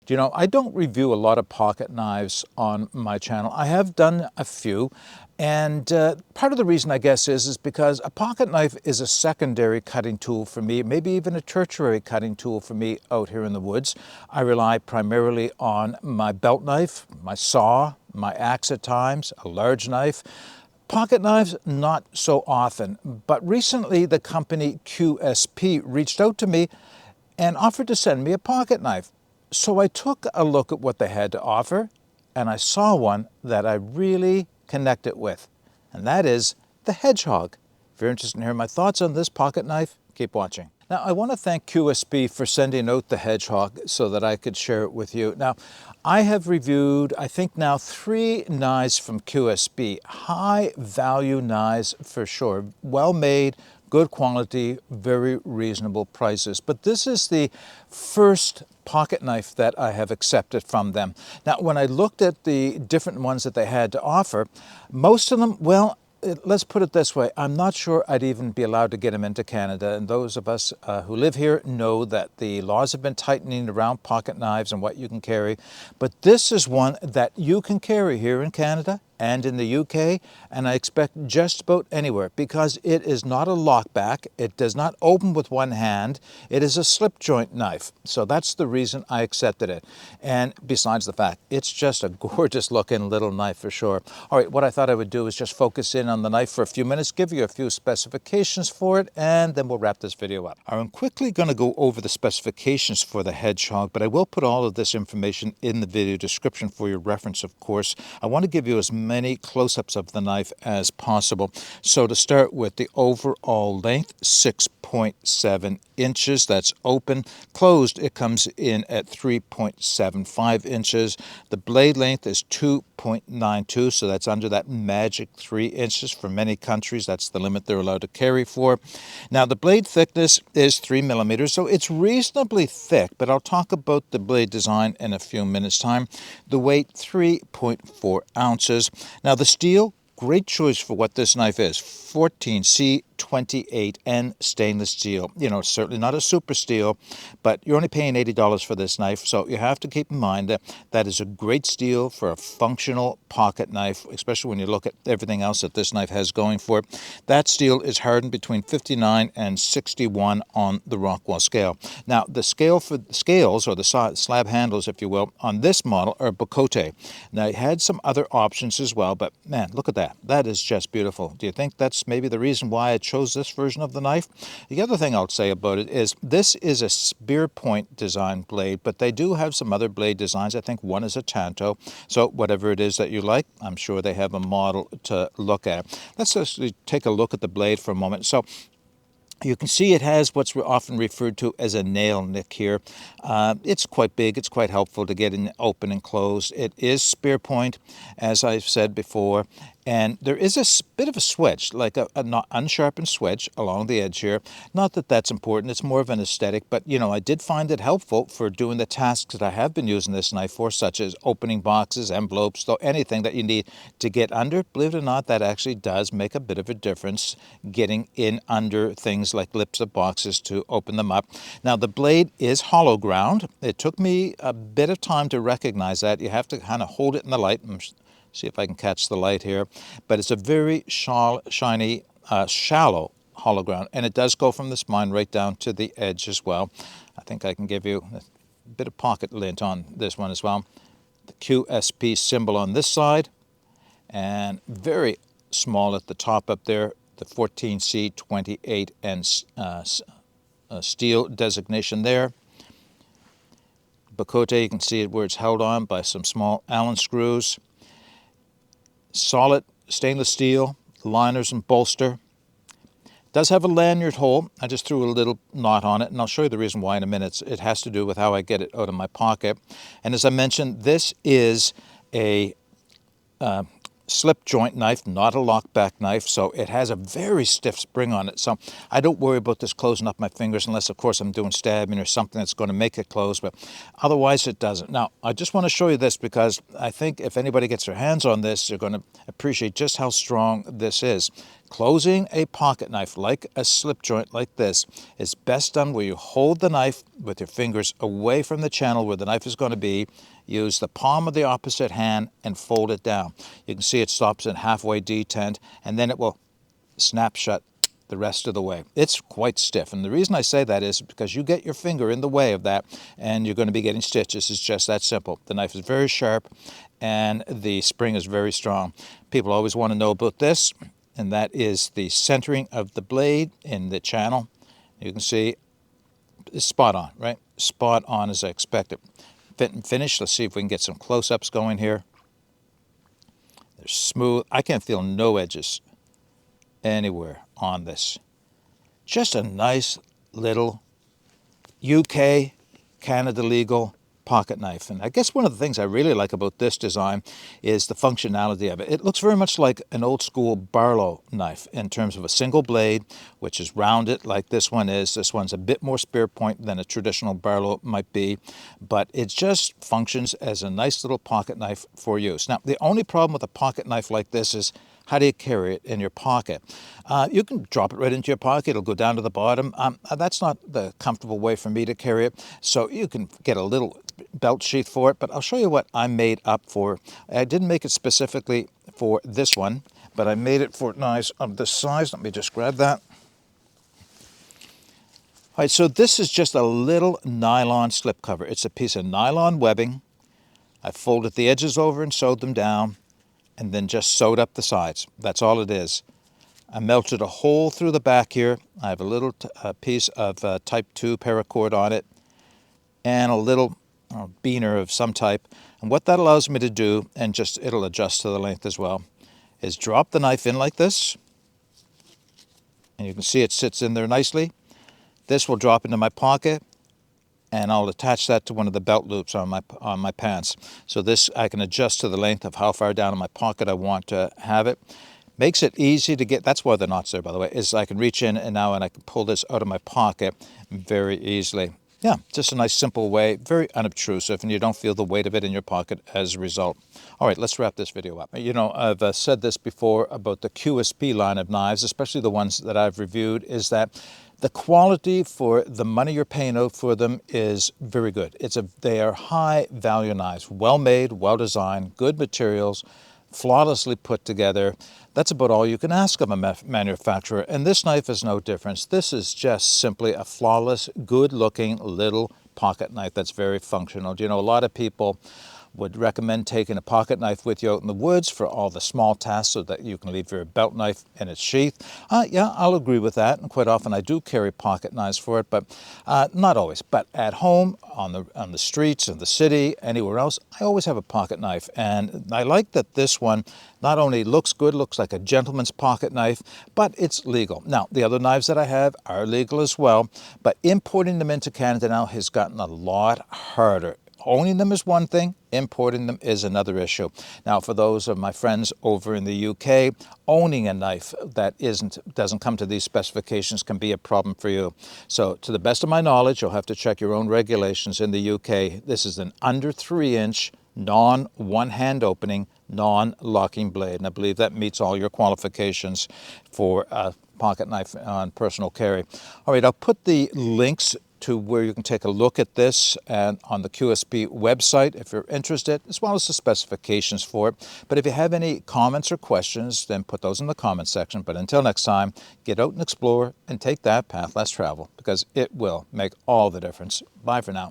You know, I don't review a lot of pocket knives on my channel. I have done a few, and part of the reason, I guess, is because a pocket knife is a secondary cutting tool for me, maybe even a tertiary cutting tool for me out here in the woods. I rely primarily on my belt knife, my saw, my axe at times, a large knife. Pocket knives, not so often, but recently the company QSP reached out to me and offered to send me a pocket knife. So I took a look at what they had to offer, and I saw one that I really connected with, and that is the Hedgehog. If you're interested in hearing my thoughts on this pocket knife, keep watching. Now, I want to thank QSP for sending out the Hedgehog so that I could share it with you. Now, I have reviewed, I think now, 3 knives from QSP. High value knives for sure. Well made, good quality, very reasonable prices. But this is the first pocket knife that I have accepted from them. Now, when I looked at the different ones that they had to offer, most of them, well, let's put it this way, I'm not sure I'd even be allowed to get them into Canada. And those of us who live here know that the laws have been tightening around pocket knives and what you can carry. But this is one that you can carry here in Canada and in the UK, and I expect just about anywhere, because it is not a lockback. It does not open with one hand. It is a slip joint knife. So that's the reason I accepted it. And besides the fact, it's just a gorgeous looking little knife for sure. All right, what I thought I would do is just focus in on the knife for a few minutes, give you a few specifications for it, and then we'll wrap this video up. I'm quickly going to go over the specifications for the Hedgehog, but I will put all of this information in the video description for your reference, of course. I want to give you as many close-ups of the knife as possible. So to start with, the overall length, 6.7 inches. That's open. Closed, it comes in at 3.75 inches. The blade length is 2.92, so that's under that magic 3 inches. For many countries, that's the limit they're allowed to carry for. Now, the blade thickness is 3 millimeters, so it's reasonably thick, but I'll talk about the blade design in a few minutes' time. The weight, 3.4 ounces. Now, the steel, great choice for what this knife is. 14C28N stainless steel. You know, certainly not a super steel, but you're only paying $80 for this knife, so you have to keep in mind that that is a great steel for a functional pocket knife, especially when you look at everything else that this knife has going for it. That steel is hardened between 59 and 61 on the Rockwell scale. Now, the scale for the scales, or the slab handles, if you will, on this model are Bocote. Now, it had some other options as well, but man, look at that. That is just beautiful. Do you think that's maybe the reason why I chose this version of the knife? The other thing I'll say about it is this is a Spearpoint design blade, but they do have some other blade designs. I think one is a Tanto. So whatever it is that you like, I'm sure they have a model to look at. Let's just take a look at the blade for a moment. So you can see it has what's often referred to as a nail nick here. It's quite big. It's quite helpful to get in open and closed. It is Spearpoint, as I've said before. And there is a bit of a swedge, like a not unsharpened swedge along the edge here. Not that that's important. It's more of an aesthetic. But, you know, I did find it helpful for doing the tasks that I have been using this knife for, such as opening boxes, envelopes, so anything that you need to get under. Believe it or not, that actually does make a bit of a difference, getting in under things like lips of boxes to open them up. Now, the blade is hollow ground. It took me a bit of time to recognize that. You have to kind of hold it in the light. See if I can catch the light here. But it's a very shiny, shallow hollow ground. And it does go from the spine right down to the edge as well. I think I can give you a bit of pocket lint on this one as well. The QSP symbol on this side. And very small at the top up there, the 14C28N steel designation there. Bocote, you can see it where it's held on by some small Allen screws. Solid stainless steel, liners and bolster. It does have a lanyard hole. I just threw a little knot on it, and I'll show you the reason why in a minute. It has to do with how I get it out of my pocket. And as I mentioned, this is a slip joint knife, not a lockback knife, so it has a very stiff spring on it. So I don't worry about this closing up my fingers unless, of course, I'm doing stabbing or something that's going to make it close, but otherwise it doesn't. Now, I just want to show you this because I think if anybody gets their hands on this, they're going to appreciate just how strong this is. Closing a pocket knife like a slip joint like this is best done where you hold the knife with your fingers away from the channel where the knife is going to be. Use the palm of the opposite hand and fold it down. You can see it stops at halfway detent, and then it will snap shut the rest of the way. It's quite stiff, and the reason I say that is because you get your finger in the way of that and you're going to be getting stitches. It's just that simple. The knife is very sharp and the spring is very strong. People always want to know about this, and that is the centering of the blade in the channel. You can see it's spot on, right? Spot on as I expected. Fit and finish. Let's see if we can get some close-ups going here. They're smooth. I can feel no edges anywhere on this. Just a nice little UK, Canada legal pocket knife. And I guess one of the things I really like about this design is the functionality of it. It looks very much like an old school Barlow knife in terms of a single blade, which is rounded like this one is. This one's a bit more spear point than a traditional Barlow might be, but it just functions as a nice little pocket knife for use. Now, the only problem with a pocket knife like this is how do you carry it in your pocket? You can drop it right into your pocket. It'll go down to the bottom. That's not the comfortable way for me to carry it. So you can get a little belt sheath for it, but I'll show you what I made up for. I didn't make it specifically for this one, but I made it for knives of this size. Let me just grab that. All right, so this is just a little nylon slip cover. It's a piece of nylon webbing. I folded the edges over and sewed them down, and then just sewed up the sides. That's all it is. I melted a hole through the back here. I have a little piece of type 2 paracord on it and a little beaner of some type. And what that allows me to do, and just it'll adjust to the length as well, is drop the knife in like this. And you can see it sits in there nicely. This will drop into my pocket, and I'll attach that to one of the belt loops on my pants. So this I can adjust to the length of how far down in my pocket I want to have it. Makes it easy to get, that's why the knot's there, by the way, is I can reach in and I can pull this out of my pocket very easily. Yeah, just a nice simple way, very unobtrusive, and you don't feel the weight of it in your pocket as a result. All right, let's wrap this video up. You know, I've said this before about the QSP line of knives, especially the ones that I've reviewed, is that the quality for the money you're paying out for them is very good. They are high value knives, well made, well designed, good materials, flawlessly put together. That's about all you can ask of a manufacturer, and this knife is no difference. This is just simply a flawless, good-looking little pocket knife that's very functional. You know, a lot of people would recommend taking a pocket knife with you out in the woods for all the small tasks so that you can leave your belt knife in its sheath. Yeah, I'll agree with that, and quite often I do carry pocket knives for it, but not always. But at home, on the streets, in the city, anywhere else, I always have a pocket knife, and I like that this one not only looks good, looks like a gentleman's pocket knife, but it's legal. Now, the other knives that I have are legal as well, but importing them into Canada now has gotten a lot harder. Owning them is one thing, importing them is another issue. Now, for those of my friends over in the UK, owning a knife that doesn't come to these specifications can be a problem for you. So, to the best of my knowledge, you'll have to check your own regulations in the UK. This is an under 3-inch, non-one-hand opening, non-locking blade, and I believe that meets all your qualifications for a pocket knife on personal carry. All right, I'll put the links to where you can take a look at this and on the QSP website if you're interested, as well as the specifications for it. But if you have any comments or questions, then put those in the comment section. But until next time, get out and explore and take that path less traveled, because it will make all the difference. Bye for now.